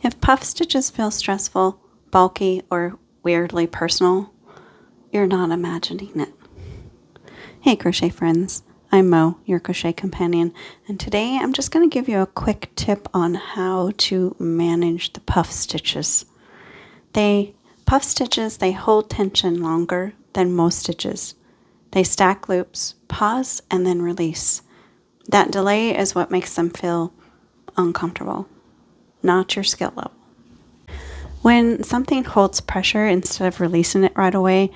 If puff stitches feel stressful, bulky, or weirdly personal, you're not imagining it. Hey crochet friends, I'm Mo, your crochet companion, and today I'm just going to give you a quick tip on how to manage the puff stitches. Puff stitches hold tension longer than most stitches. They stack loops, pause, and then release. That delay is what makes them feel uncomfortable, not your skill level. When something holds pressure instead of releasing it right away,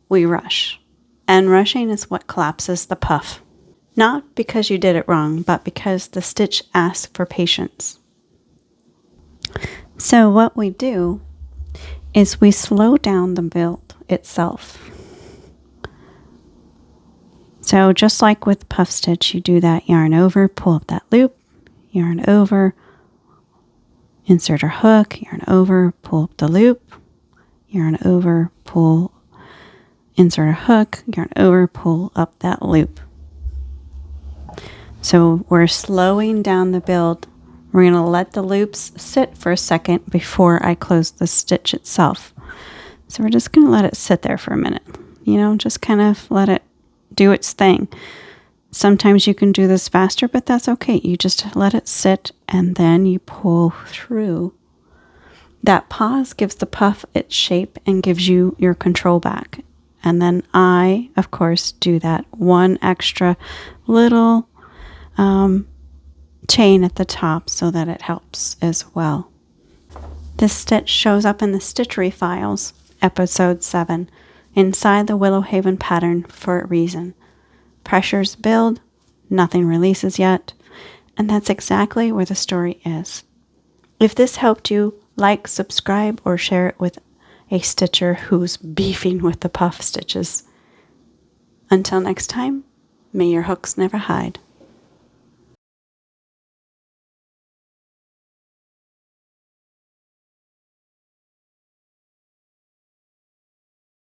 we rush. And rushing is what collapses the puff. Not because you did it wrong, but because the stitch asks for patience. So what we do is we slow down the build itself. So just like with puff stitch, you do that yarn over, pull up that loop, yarn over, insert a hook, yarn over, pull up the loop, yarn over, pull, insert a hook, yarn over, pull up that loop. So we're slowing down the build. We're going to let the loops sit for a second before I close the stitch itself. So we're just going to let it sit there for a minute. Just kind of let it do its thing. Sometimes you can do this faster, but that's okay. You just let it sit and then you pull through. That pause gives the puff its shape and gives you your control back. And then I, of course, do that one extra little chain at the top so that it helps as well. This stitch shows up in the Stitchery Files, episode 7, inside the Willow Haven pattern for a reason. Pressures build, nothing releases yet, and that's exactly where the story is. If this helped you, like, subscribe, or share it with a stitcher who's beefing with the puff stitches. Until next time, may your hooks never hide.